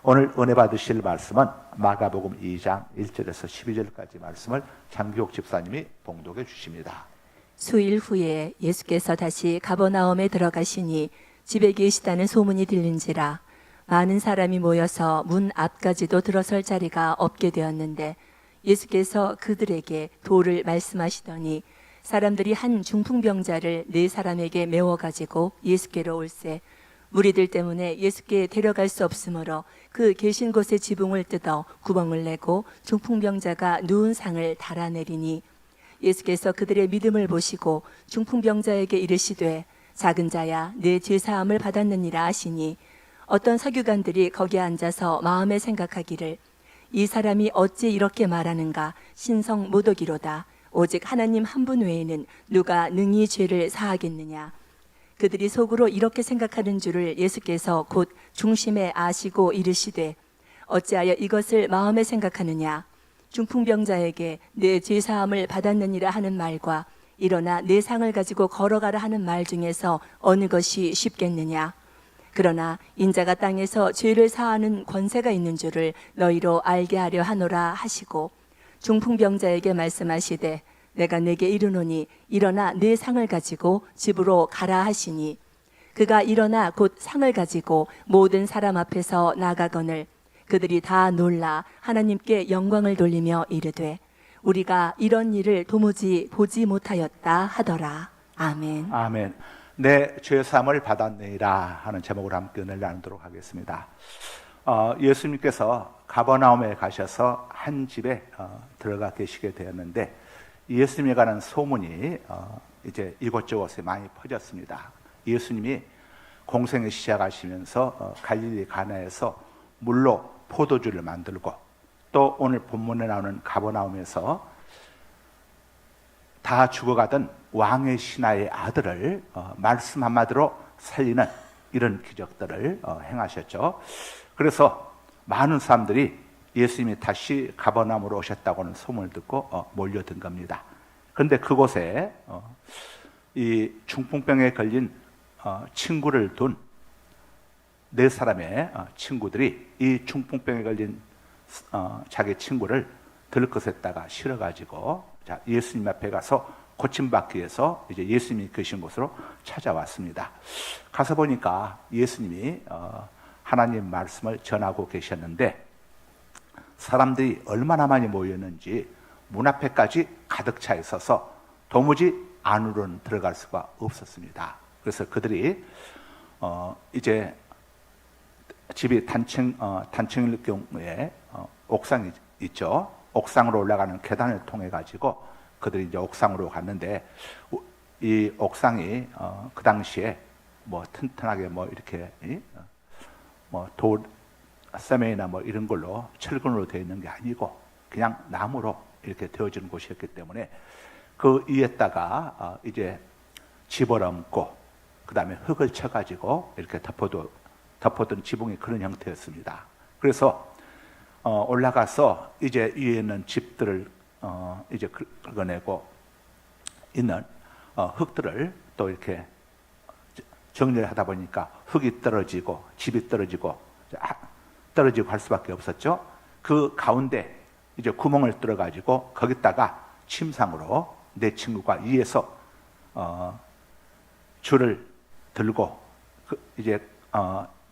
오늘 은혜 받으실 말씀은 마가복음 2장 1절에서 12절까지 말씀을 장기옥 집사님이 봉독해 주십니다. 수일 후에 예수께서 다시 가버나움에 들어가시니 집에 계시다는 소문이 들린지라 많은 사람이 모여서 문 앞까지도 들어설 자리가 없게 되었는데 예수께서 그들에게 도를 말씀하시더니 사람들이 한 중풍병자를 4사람에게 메워 가지고 예수께로 올세 무리들 때문에 예수께 데려갈 수 없으므로 그 계신 곳의 지붕을 뜯어 구멍을 내고 중풍병자가 누운 상을 달아내리니 예수께서 그들의 믿음을 보시고 중풍병자에게 이르시되 작은 자야 내 죄사함을 받았느니라 하시니 어떤 서기관들이 거기 앉아서 마음에 생각하기를 이 사람이 어찌 이렇게 말하는가 신성 모독이로다 오직 하나님 한 분 외에는 누가 능히 죄를 사하겠느냐. 그들이 속으로 이렇게 생각하는 줄을 예수께서 곧 중심에 아시고 이르시되 어찌하여 이것을 마음에 생각하느냐. 중풍병자에게 내 죄사함을 받았느니라 하는 말과 일어나 내 상을 가지고 걸어가라 하는 말 중에서 어느 것이 쉽겠느냐. 그러나 인자가 땅에서 죄를 사하는 권세가 있는 줄을 너희로 알게 하려 하노라 하시고 중풍병자에게 말씀하시되 내가 네게 이르노니 일어나 내 상을 가지고 집으로 가라 하시니 그가 일어나 곧 상을 가지고 모든 사람 앞에서 나가거늘 그들이 다 놀라 하나님께 영광을 돌리며 이르되 우리가 이런 일을 도무지 보지 못하였다 하더라. 아멘. 아멘. 내 죄사함을 받았느니라 하는 제목으로 함께 은혜를 나누도록 하겠습니다. 예수님께서 가버나움에 가셔서 한 집에 들어가 계시게 되었는데 예수님에 관한 소문이 이제 이곳저곳에 많이 퍼졌습니다. 예수님이 공생을 시작하시면서 갈릴리 가나에서 물로 포도주를 만들고 또 오늘 본문에 나오는 가버나움에서 다 죽어가던 왕의 신하의 아들을 말씀 한마디로 살리는 이런 기적들을 행하셨죠. 그래서 많은 사람들이 예수님이 다시 가버나움으로 오셨다고 하는 소문을 듣고 몰려든 겁니다. 그런데 그곳에 이 중풍병에 걸린 친구를 둔 4사람의 친구들이 이 중풍병에 걸린 자기 친구를 들것에다가 실어가지고 예수님 앞에 가서 고침받기 위해서 이제 예수님이 계신 곳으로 찾아왔습니다. 가서 보니까 예수님이 하나님 말씀을 전하고 계셨는데 사람들이 얼마나 많이 모였는지 문 앞에까지 가득 차 있어서 도무지 안으로는 들어갈 수가 없었습니다. 그래서 그들이 이제 집이 단층일 경우에 옥상이 있죠. 옥상으로 올라가는 계단을 통해 가지고 그들이 이제 옥상으로 갔는데 이 옥상이 그 당시에 뭐 튼튼하게 뭐 이렇게 뭐 돌 세면이나 뭐 이런 걸로 철근으로 되어 있는 게 아니고 그냥 나무로 이렇게 되어지는 곳이었기 때문에 그 위에다가 이제 집어넣고 그 다음에 흙을 쳐가지고 이렇게 덮어둔 지붕이 그런 형태였습니다. 그래서 올라가서 이제 위에 있는 집들을 이제 긁어내고 있는 흙들을 또 이렇게 정리를 하다 보니까 흙이 떨어지고 집이 떨어지고 할 수밖에 없었죠. 그 가운데 이제 구멍을 뚫어가지고 거기다가 침상으로 내 친구가 위에서 줄을 들고 이제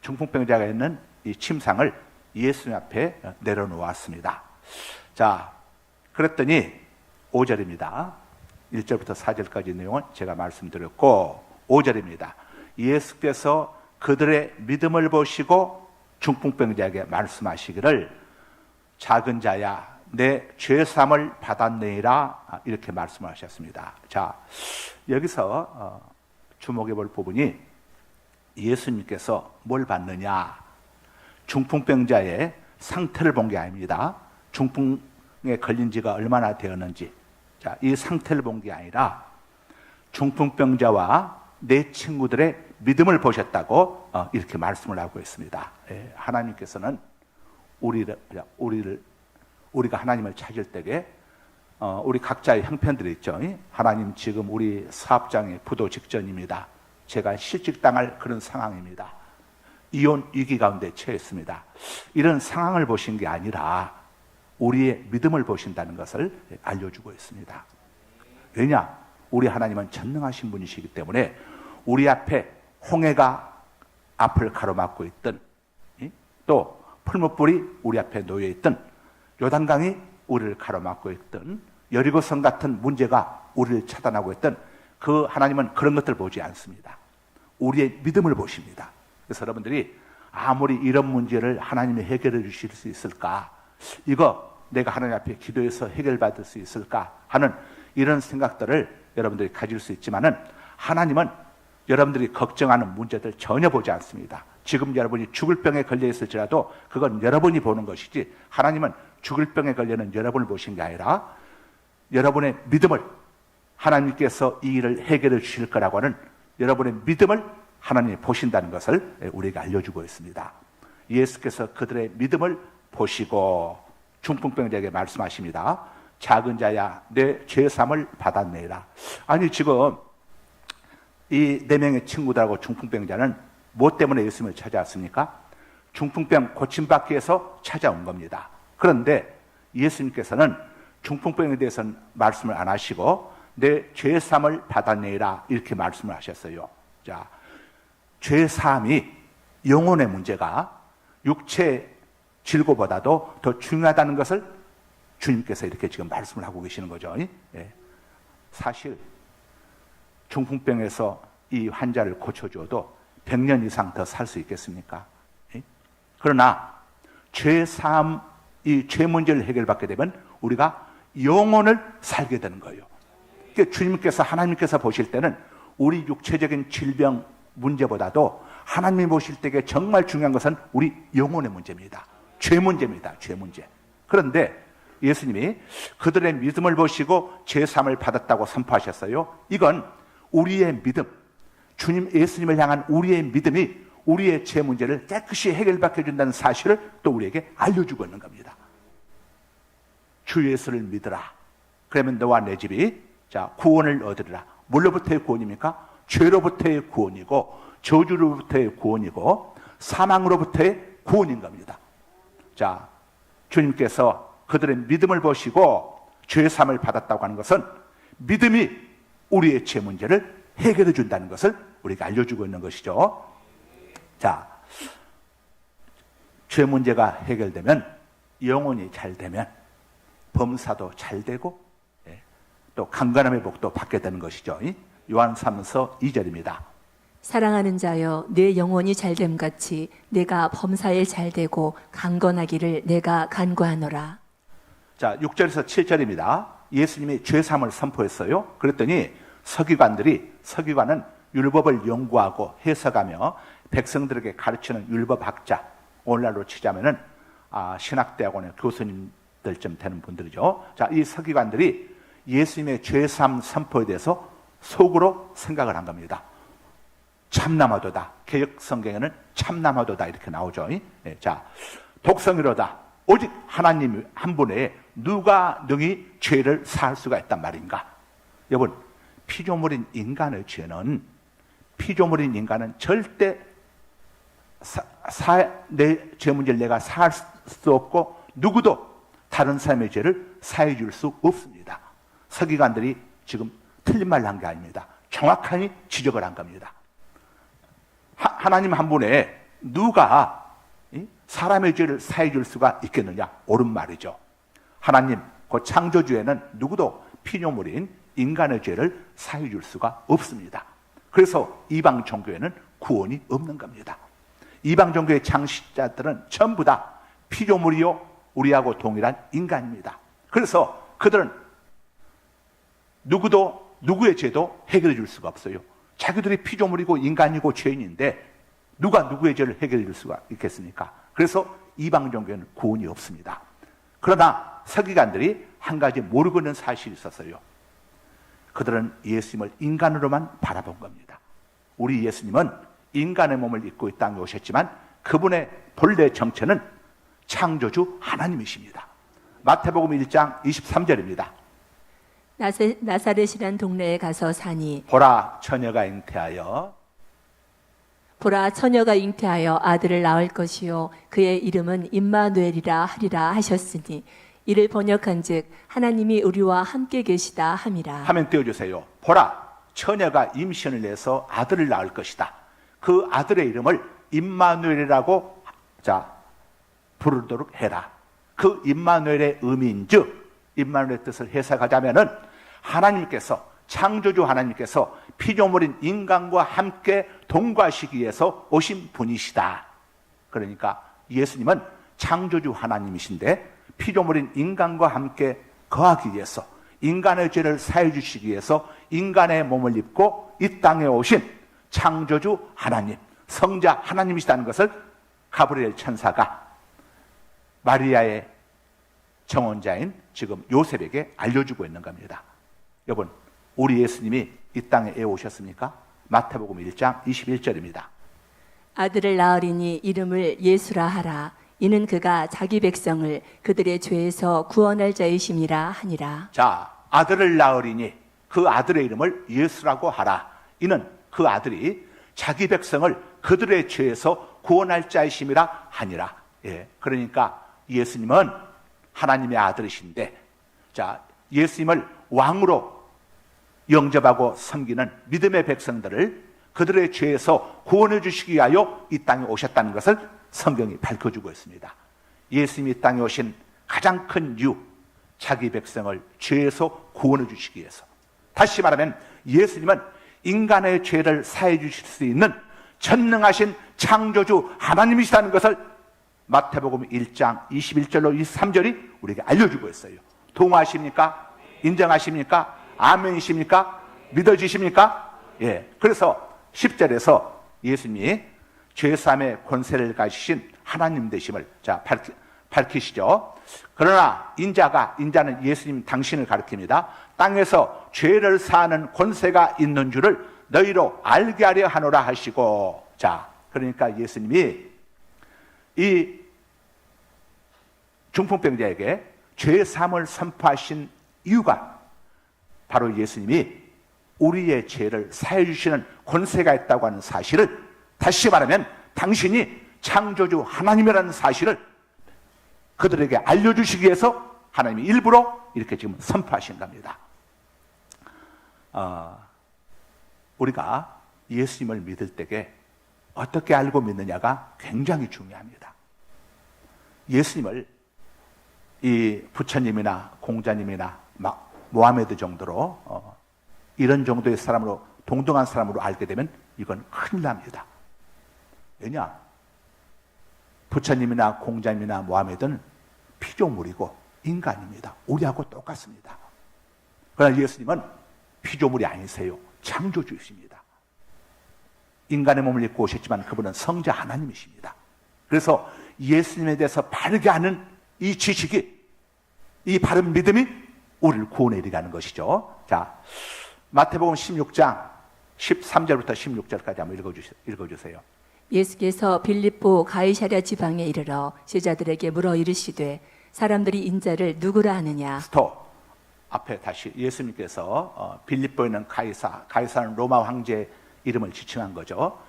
중풍병자가 있는 이 침상을 예수님 앞에 내려놓았습니다. 자, 그랬더니 5절입니다. 1절부터 4절까지 내용은 제가 말씀드렸고 5절입니다. 예수께서 그들의 믿음을 보시고 중풍병자에게 말씀하시기를 작은 자야 내 죄사함을 받았느니라 이렇게 말씀하셨습니다. 자, 여기서 주목해 볼 부분이 예수님께서 뭘 받느냐, 중풍병자의 상태를 본 게 아닙니다. 중풍에 걸린 지가 얼마나 되었는지, 자, 이 상태를 본 게 아니라 중풍병자와 내 친구들의 믿음을 보셨다고 이렇게 말씀을 하고 있습니다. 하나님께서는 우리가 하나님을 찾을 때에 우리 각자의 형편들이 있죠. 하나님 지금 우리 사업장의 부도 직전입니다. 제가 실직당할 그런 상황입니다. 이혼 위기 가운데 처했습니다. 이런 상황을 보신 게 아니라 우리의 믿음을 보신다는 것을 알려주고 있습니다. 왜냐? 우리 하나님은 전능하신 분이시기 때문에 우리 앞에 홍해가 앞을 가로막고 있던, 또 풀무불이 우리 앞에 놓여 있던, 요단강이 우리를 가로막고 있던, 여리고성 같은 문제가 우리를 차단하고 있던 그 하나님은 그런 것들 보지 않습니다. 우리의 믿음을 보십니다. 그래서 여러분들이 아무리 이런 문제를 하나님이 해결해 주실 수 있을까, 이거 내가 하나님 앞에 기도해서 해결받을 수 있을까 하는 이런 생각들을 여러분들이 가질 수 있지만은, 하나님은 여러분들이 걱정하는 문제들 전혀 보지 않습니다. 지금 여러분이 죽을 병에 걸려 있을지라도 그건 여러분이 보는 것이지, 하나님은 죽을 병에 걸려는 여러분을 보신 게 아니라 여러분의 믿음을, 하나님께서 이 일을 해결해 주실 거라고 하는 여러분의 믿음을 하나님이 보신다는 것을 우리에게 알려주고 있습니다. 예수께서 그들의 믿음을 보시고 중풍병자에게 말씀하십니다. 작은 자야, 내 죄사함을 받았네라. 아니, 지금 이 4명의 친구들하고 중풍병자는 무엇 때문에 예수님을 찾아왔습니까? 중풍병 고침받기 위해서 찾아온 겁니다. 그런데 예수님께서는 중풍병에 대해서는 말씀을 안 하시고 내 죄사함을 받았네라 이렇게 말씀을 하셨어요. 자, 죄사함이 영혼의 문제가 육체의 질고보다도 더 중요하다는 것을 주님께서 이렇게 지금 말씀을 하고 계시는 거죠. 예. 사실 중풍병에서 이 환자를 고쳐줘도 100년 이상 더 살 수 있겠습니까? 예? 그러나 죄사함, 이 죄 문제를 해결받게 되면 우리가 영혼을 살게 되는 거예요. 그러니까 주님께서, 하나님께서 보실 때는 우리 육체적인 질병 문제보다도 하나님이 보실 때에 정말 중요한 것은 우리 영혼의 문제입니다. 죄 문제입니다. 죄 문제. 그런데 예수님이 그들의 믿음을 보시고 죄사함을 받았다고 선포하셨어요. 이건 우리의 믿음, 주님 예수님을 향한 우리의 믿음이 우리의 죄 문제를 깨끗이 해결받게 해준다는 사실을 또 우리에게 알려주고 있는 겁니다. 주 예수를 믿으라. 그러면 너와 내 집이 구원을 얻으리라. 뭘로부터의 구원입니까? 죄로부터의 구원이고, 저주로부터의 구원이고, 사망으로부터의 구원인 겁니다. 자, 주님께서 그들의 믿음을 보시고 죄사함을 받았다고 하는 것은 믿음이 우리의 죄 문제를 해결해 준다는 것을 우리가 알려주고 있는 것이죠. 자, 죄 문제가 해결되면, 영혼이 잘 되면 범사도 잘 되고, 또 강건함의 복도 받게 되는 것이죠. 요한 3서 2절입니다. 사랑하는 자여, 내 영혼이 잘됨 같이 내가 범사에 잘되고 강건하기를 내가 간구하노라. 자, 6절에서 7절입니다. 예수님이 죄사함을 선포했어요. 그랬더니 서기관은 율법을 연구하고 해석하며 백성들에게 가르치는 율법학자, 오늘날로 치자면은 신학대학원의 교수님들쯤 되는 분들이죠. 자, 이 서기관들이 예수님의 죄사함 선포에 대해서 속으로 생각을 한 겁니다. 참남하도다. 개역 성경에는 참남하도다 이렇게 나오죠. 자, 독성이로다. 오직 하나님 한 분에 누가 능히 죄를 사할 수가 있단 말인가? 여러분, 피조물인 인간의 죄는, 피조물인 인간은 절대 내 죄 문제를 내가 사할 수 없고, 누구도 다른 사람의 죄를 사해 줄 수 없습니다. 서기관들이 지금 틀린 말을 한 게 아닙니다. 정확하게 지적을 한 겁니다. 하나님 한 분에 누가 사람의 죄를 사해 줄 수가 있겠느냐? 옳은 말이죠. 하나님, 그 창조주에는 누구도 피조물인 인간의 죄를 사해 줄 수가 없습니다. 그래서 이방 종교에는 구원이 없는 겁니다. 이방 종교의 창시자들은 전부 다 피조물이요, 우리하고 동일한 인간입니다. 그래서 그들은 누구도 누구의 죄도 해결해 줄 수가 없어요. 자기들이 피조물이고 인간이고 죄인인데 누가 누구의 죄를 해결해 줄 수가 있겠습니까? 그래서 이방 종교에는 구원이 없습니다. 그러나 서기관들이 한 가지 모르고 있는 사실이 있었어요. 그들은 예수님을 인간으로만 바라본 겁니다. 우리 예수님은 인간의 몸을 입고 이 땅에 오셨지만 그분의 본래 정체는 창조주 하나님이십니다. 마태복음 1장 23절입니다. 나사렛이란 동네에 가서 사니 보라, 처녀가 잉태하여 보라 처녀가 잉태하여 아들을 낳을 것이요 그의 이름은 임마누엘이라 하리라 하셨으니 이를 번역한즉 하나님이 우리와 함께 계시다 함이라. 화면 띄워주세요. 보라, 처녀가 임신을 해서 아들을 낳을 것이다. 그 아들의 이름을 임마누엘이라고 부르도록 해라. 그 임마누엘의 의미인즉 임마누엘의 뜻을 해석하자면은 하나님께서, 창조주 하나님께서 피조물인 인간과 함께 동거하시기 위해서 오신 분이시다. 그러니까 예수님은 창조주 하나님이신데 피조물인 인간과 함께 거하기 위해서, 인간의 죄를 사해 주시기 위해서 인간의 몸을 입고 이 땅에 오신 창조주 하나님, 성자 하나님이시다는 것을 가브리엘 천사가 마리아의 정혼자인 지금 요셉에게 알려주고 있는 겁니다. 여러분, 우리 예수님이 이 땅에 애 오셨습니까? 마태복음 1장 21절입니다. 아들을 낳으리니 이름을 예수라 하라. 이는 그가 자기 백성을 그들의 죄에서 구원할 자이심이라 하니라. 자, 아들을 낳으리니 그 아들의 이름을 예수라고 하라. 이는 그 아들이 자기 백성을 그들의 죄에서 구원할 자이심이라 하니라. 예, 그러니까 예수님은 하나님의 아들이신데, 자, 예수님을 왕으로 영접하고 섬기는 믿음의 백성들을 그들의 죄에서 구원해 주시기 위하여 이 땅에 오셨다는 것을 성경이 밝혀주고 있습니다. 예수님이 이 땅에 오신 가장 큰 이유, 자기 백성을 죄에서 구원해 주시기 위해서. 다시 말하면 예수님은 인간의 죄를 사해 주실 수 있는 전능하신 창조주 하나님이시라는 것을 마태복음 1장 21절로 23절이 우리에게 알려주고 있어요. 동의하십니까? 인정하십니까? 아멘이십니까? 믿어지십니까? 예. 그래서 10절에서 예수님이 죄사함의 권세를 가지신 하나님 되심을 밝히시죠. 그러나 인자는 예수님 당신을 가리킵니다. 땅에서 죄를 사하는 권세가 있는 줄을 너희로 알게 하려 하노라 하시고, 자, 그러니까 예수님이 이 중풍병자에게 죄사함을 선포하신 이유가 바로 예수님이 우리의 죄를 사해 주시는 권세가 있다고 하는 사실을, 다시 말하면 당신이 창조주 하나님이라는 사실을 그들에게 알려주시기 위해서 하나님이 일부러 이렇게 지금 선포하신 겁니다. 우리가 예수님을 믿을 때에 어떻게 알고 믿느냐가 굉장히 중요합니다. 예수님을 이 부처님이나 공자님이나 모하메드 정도로 이런 정도의 사람으로, 동등한 사람으로 알게 되면 이건 큰일 납니다. 왜냐? 부처님이나 공자님이나 모하메드는 피조물이고 인간입니다. 우리하고 똑같습니다. 그러나 예수님은 피조물이 아니세요. 창조주이십니다. 인간의 몸을 입고 오셨지만 그분은 성자 하나님이십니다. 그래서 예수님에 대해서 바르게 아는 이 지식이, 이 바른 믿음이 우리를 구원해 이르는 것이죠. 자, 마태복음 16장 13절부터 16절까지 한번 읽어주세요. 예수께서 빌립보 가이사랴 지방에 이르러 제자들에게 물어 이르시되 사람들이 인자를 누구라 하느냐. 스톱. 앞에 다시 예수님께서 빌립보에 있는 가이사는 로마 황제 이름을 지칭한 거죠.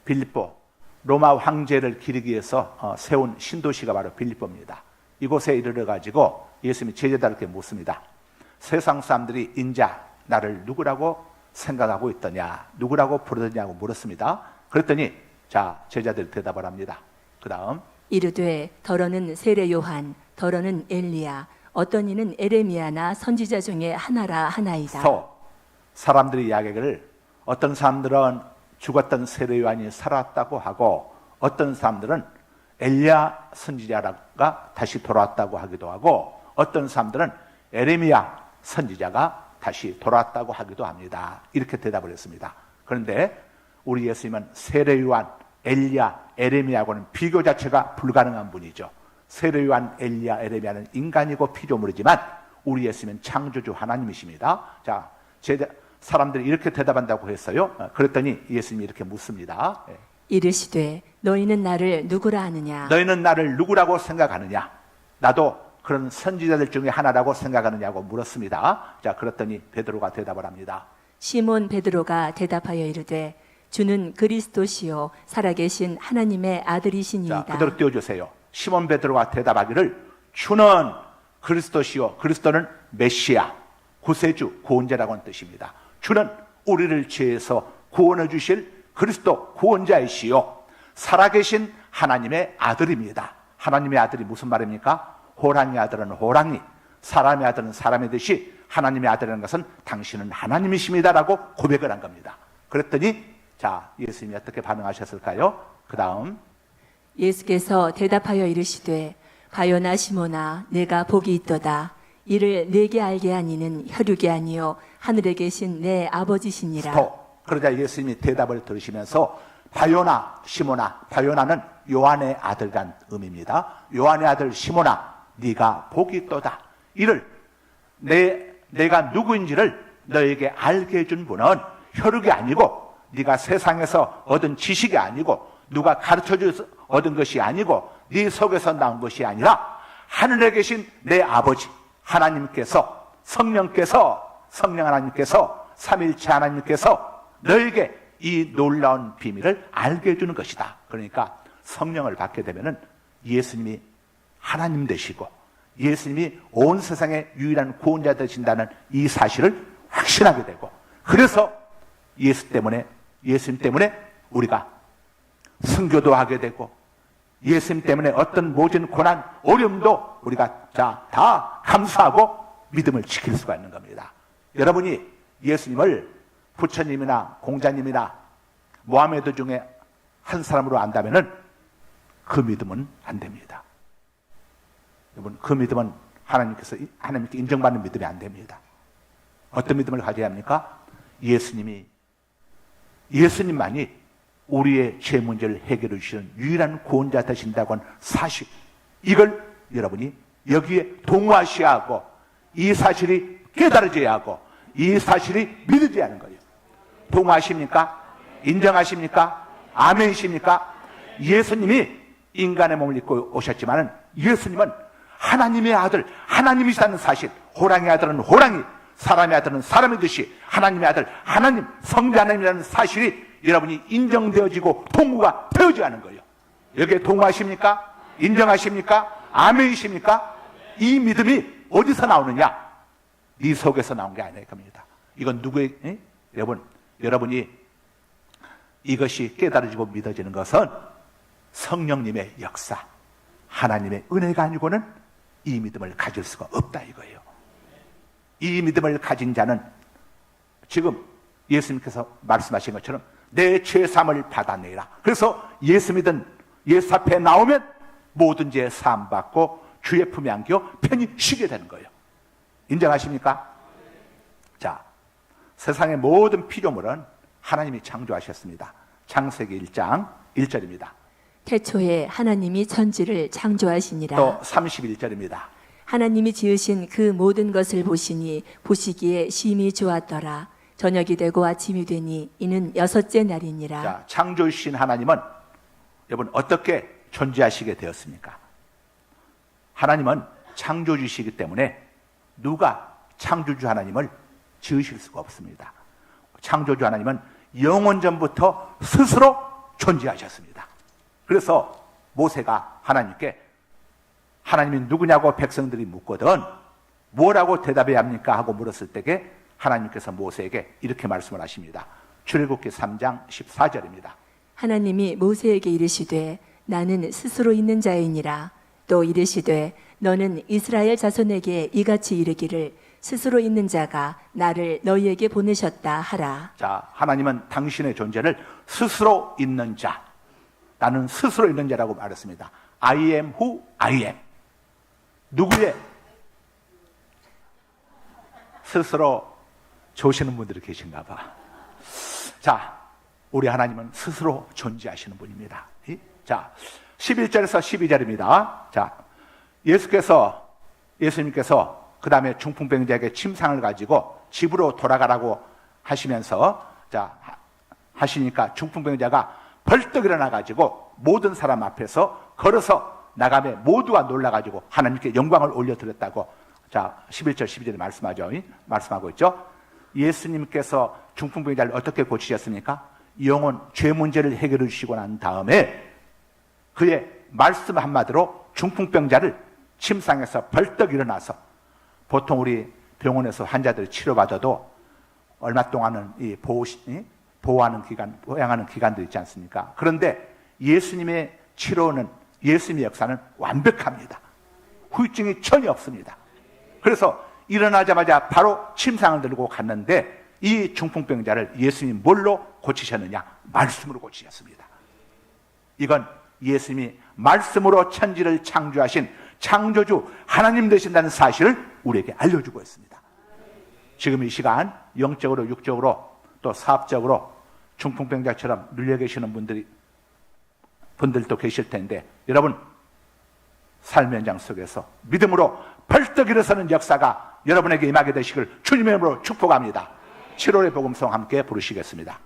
빌립보, 로마 황제를 기리기 위해서 세운 신도시가 바로 빌립보입니다. 이곳에 이르러 가지고 예수님이 제자들에게 묻습니다. 세상 사람들이 인자, 나를 누구라고 생각하고 있더냐, 누구라고 부르더냐고 물었습니다. 그랬더니 자, 제자들이 대답을 합니다. 그 다음 이르되 더러는 세례 요한, 더러는 엘리야, 어떤 이는 에레미야나 선지자 중에 하나라 하나이다. 사람들이 이야기를, 어떤 사람들은 죽었던 세례 요한이 살아왔다고 하고, 어떤 사람들은 엘리야 선지자가 다시 돌아왔다고 하기도 하고, 어떤 사람들은 에레미야 선지자가 다시 돌아왔다고 하기도 합니다. 이렇게 대답을 했습니다. 그런데 우리 예수님은 세례 요한, 엘리야, 에레미야하고는 비교 자체가 불가능한 분이죠. 세례 요한, 엘리야, 에레미야는 인간이고 피조물이지만 우리 예수님은 창조주 하나님이십니다. 자, 사람들이 이렇게 대답한다고 했어요. 그랬더니 예수님이 이렇게 묻습니다. 이르시되 너희는 나를 누구라 하느냐. 너희는 나를 누구라고 생각하느냐. 나도 그런 선지자들 중에 하나라고 생각하느냐고 물었습니다. 자, 그랬더니 베드로가 대답을 합니다. 시몬 베드로가 대답하여 이르되 주는 그리스도시요 살아계신 하나님의 자, 아들이시니이다. 그대로 띄워주세요. 시몬 베드로가 대답하기를 주는 그리스도시요, 그리스도는 메시아, 구세주, 구원자라고 하는 뜻입니다. 주는 우리를 죄에서 구원해 주실 그리스도 구원자이시요 살아계신 하나님의 아들입니다. 하나님의 아들이 무슨 말입니까? 호랑이 아들은 호랑이, 사람의 아들은 사람의 듯이 하나님의 아들이라는 것은 당신은 하나님이십니다라고 고백을 한 겁니다. 그랬더니 자, 예수님이 어떻게 반응하셨을까요? 그 다음 예수께서 대답하여 이르시되 바요나 시모나 내가 복이 있도다. 이를 내게 알게 하니는 혈육이 아니요 하늘에 계신 내 아버지시니라. 스톱. 그러자 예수님이 대답을 들으시면서 바요나 시모나, 바요나는 요한의 아들간 의미입니다. 요한의 아들 시모나 네가 복이 있도다. 이를 내가 누구인지를 너에게 알게 해준 분은 혈육이 아니고 네가 세상에서 얻은 지식이 아니고 누가 가르쳐줘서 얻은 것이 아니고 네 속에서 나온 것이 아니라 하늘에 계신 내 아버지 하나님께서 성령 하나님께서 삼일체 하나님께서 너에게 이 놀라운 비밀을 알게 해주는 것이다. 그러니까 성령을 받게 되면은 예수님이 하나님 되시고 예수님이 온 세상의 유일한 구원자 되신다는 이 사실을 확신하게 되고, 그래서 예수님 때문에 우리가 순교도 하게 되고 예수님 때문에 어떤 모든 고난, 어려움도 우리가 다 감수하고 믿음을 지킬 수가 있는 겁니다. 여러분이 예수님을 부처님이나 공자님이나 모하메드 중에 한 사람으로 안다면은 그 믿음은 안 됩니다. 여러분, 그 믿음은 하나님께 인정받는 믿음이 안 됩니다. 어떤 믿음을 가져야 합니까? 예수님만이 우리의 죄 문제를 해결해 주시는 유일한 구원자 되신다고 하는 사실, 이걸 여러분이 여기에 동화시해야 하고 이 사실이 깨달아져야 하고 이 사실이 믿어져야 하는 거예요. 동화하십니까? 인정하십니까? 아멘이십니까? 예수님이 인간의 몸을 입고 오셨지만은 예수님은 하나님의 아들, 하나님이시다는 사실, 호랑이 아들은 호랑이, 사람의 아들은 사람이듯이 하나님의 아들, 하나님, 성자 하나님이라는 사실이 여러분이 인정되어지고 동무가 되어져야 하는 거예요. 여기에 동의하십니까? 인정하십니까? 아멘이십니까? 이 믿음이 어디서 나오느냐? 네 속에서 나온 게 아닐 겁니다. 이건 누구의, 여러분이 이것이 깨달아지고 믿어지는 것은 성령님의 역사, 하나님의 은혜가 아니고는 이 믿음을 가질 수가 없다 이거예요. 이 믿음을 가진 자는 지금 예수님께서 말씀하신 것처럼 내 죄사함을 받아내라. 그래서 예수 믿은 예수 앞에 나오면 모든 죄 사함 받고 주의 품에 안겨 편히 쉬게 되는 거예요. 인정하십니까? 자, 세상의 모든 피조물은 하나님이 창조하셨습니다. 창세기 1장 1절입니다. 태초에 하나님이 천지를 창조하시니라. 또 31절입니다. 하나님이 지으신 그 모든 것을 보시니 보시기에 심히 좋았더라. 저녁이 되고 아침이 되니 이는 여섯째 날이니라. 자, 창조주신 하나님은 여러분 어떻게 존재하시게 되었습니까? 하나님은 창조주시기 때문에 누가 창조주 하나님을 지으실 수가 없습니다. 창조주 하나님은 영원전부터 스스로 존재하셨습니다. 그래서 모세가 하나님께 하나님이 누구냐고 백성들이 묻거든 뭐라고 대답해야 합니까? 하고 물었을 때에 하나님께서 모세에게 이렇게 말씀을 하십니다. 출애굽기 3장 14절입니다. 하나님이 모세에게 이르시되 나는 스스로 있는 자이니라. 또 이르시되 너는 이스라엘 자손에게 이같이 이르기를 스스로 있는 자가 나를 너희에게 보내셨다 하라. 자, 하나님은 당신의 존재를 스스로 있는 자, 나는 스스로 있는 자라고 말했습니다. I am who I am. 누구의 스스로 좋으시는 분들이 계신가 봐. 자, 우리 하나님은 스스로 존재하시는 분입니다. 자, 11절에서 12절입니다. 자, 예수님께서 그 다음에 중풍병자에게 침상을 가지고 집으로 돌아가라고 하시면서 하시니까 중풍병자가 벌떡 일어나가지고 모든 사람 앞에서 걸어서 나가며 모두가 놀라가지고 하나님께 영광을 올려드렸다고 11절 12절에 말씀하고 있죠. 예수님께서 중풍병자를 어떻게 고치셨습니까? 영혼 죄 문제를 해결해 주시고 난 다음에 그의 말씀 한마디로 중풍병자를 침상에서 벌떡 일어나서, 보통 우리 병원에서 환자들이 치료받아도 얼마 동안은 이 보호하는 기간, 보양하는 기간도 있지 않습니까? 그런데 예수님의 치료는, 예수님의 역사는 완벽합니다. 후유증이 전혀 없습니다. 그래서 일어나자마자 바로 침상을 들고 갔는데 이 중풍병자를 예수님이 뭘로 고치셨느냐? 말씀으로 고치셨습니다. 이건 예수님이 말씀으로 천지를 창조하신 창조주 하나님 되신다는 사실을 우리에게 알려주고 있습니다. 지금 이 시간 영적으로, 육적으로, 또 사업적으로 중풍병자처럼 눌려 계시는 분들도 계실 텐데, 여러분 삶의 현장 속에서 믿음으로 벌떡 일어서는 역사가 여러분에게 임하게 되시길 주님의 이름으로 축복합니다. 7월의 복음송 함께 부르시겠습니다.